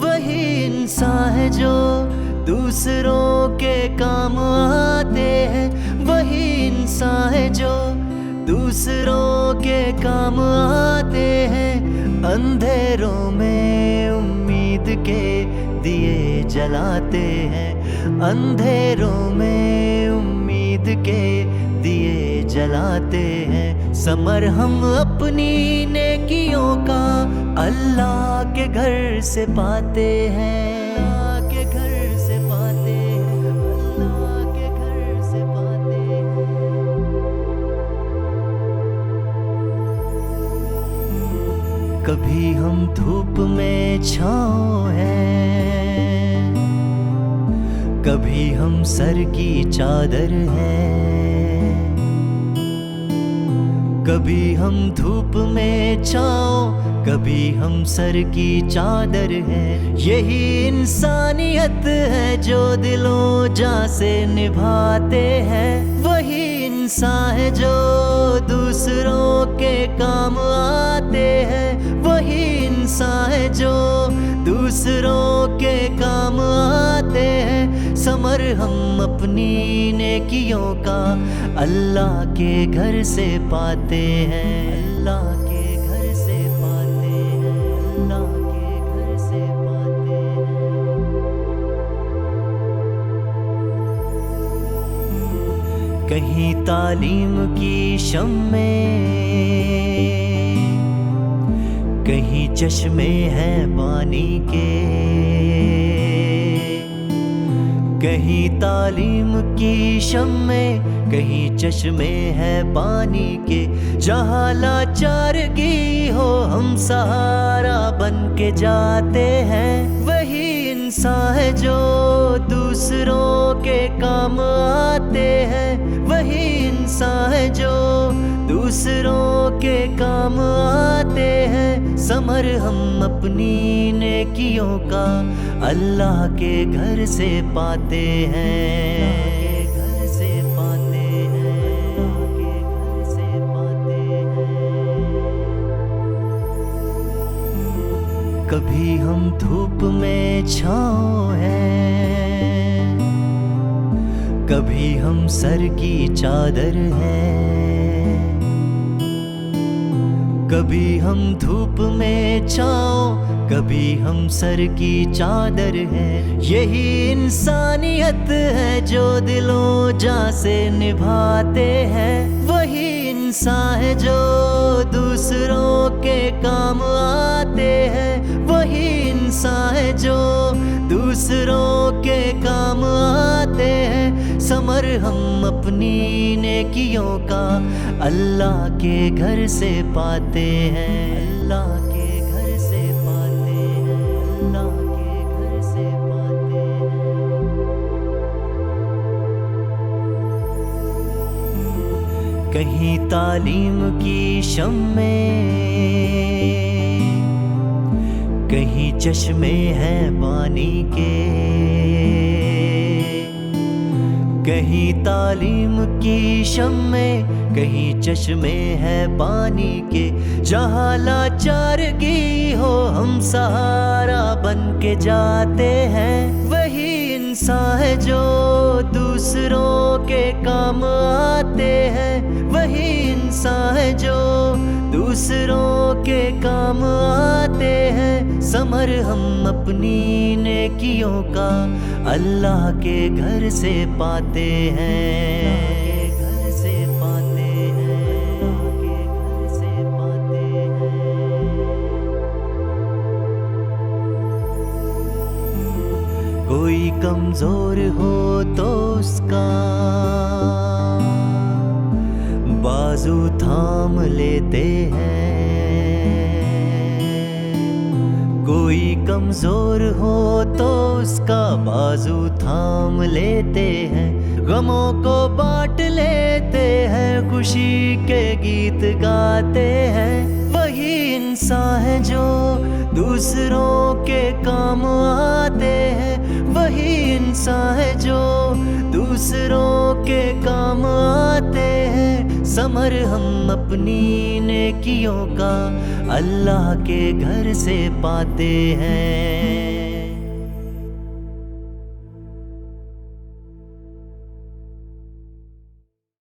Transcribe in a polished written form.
वही इंसान है जो दूसरों के काम आते हैं। वही इंसान है जो दूसरों के काम आते हैं। अंधेरों में उम्मीद के दिए जलाते हैं। अंधेरों में उम्मीद के दिए जलाते हैं। समर हम अपनी नेकियों का अल्लाह के घर से पाते हैं। अल्लाह के घर से पाते हैं। अल्लाह के घर से पाते हैं। कभी हम धूप में छाँव हैं, कभी हम सर की चादर हैं। कभी हम धूप में छाँव, कभी हम सर की चादर हैं। यही इंसानियत है जो दिलों जान से निभाते हैं। वही इंसान है जो दूसरों के काम आते हैं। वही इंसान है जो दूसरों के काम आते हैं। समर हम अपनी नेकियों का अल्लाह के घर से पाते हैं। अल्लाह के घर से पाते हैं। अल्लाह के घर से पाते हैं। कहीं तालीम की शम्में, कहीं चश्मे हैं पानी के। कहीं तालीम की शम्में, कहीं चश्मे हैं पानी के। जहाँ लाचारगी हो हम सहारा बन के जाते हैं। वही इंसान है जो दूसरों के काम आते हैं। वही इंसान है जो दूसरों के काम आते हैं। समर हम अपनी नेकियों का अल्लाह के घर से पाते हैं। घर से पाते हैं। घर से पाते हैं। कभी हम धूप में छाँव हैं, कभी हम सर की चादर हैं। कभी हम धूप में छाँव, कभी हम सर की चादर हैं। यही इंसानियत है जो दिलों जान से निभाते हैं। वही इंसान है जो दूसरों के काम आते हैं। वही इंसान है जो दूसरों के काम आते हैं। समर हम अपनी नेकियों का अल्लाह के घर से पाते हैं। अल्लाह के घर से पाते हैं। अल्लाह के घर से पाते हैं। कहीं तालीम की शम्में, कहीं चश्मे हैं पानी के। कहीं तालीम की शम्में, कहीं चश्मे हैं पानी के। जहाँ लाचारगी हो हम सहारा बन के जाते हैं। वही इंसान है जो दूसरों के काम आते हैं। वही इंसान है जो दूसरों के काम आते हैं। समर हम अपनी नेकियों का अल्लाह के घर से पाते हैं। घर से पाते हैं। घर से पाते हैं। कोई कमजोर हो तो उसका बाजू थाम लेते हैं। कोई कमजोर हो तो उसका बाजू थाम लेते हैं। गमों को बांट लेते हैं, खुशी के गीत गाते हैं। वही इंसान है जो दूसरों के काम आते हैं। वही इंसान है जो दूसरों के काम आते हैं। समर हम अपनी नेकियों का अल्लाह के घर से पाते हैं।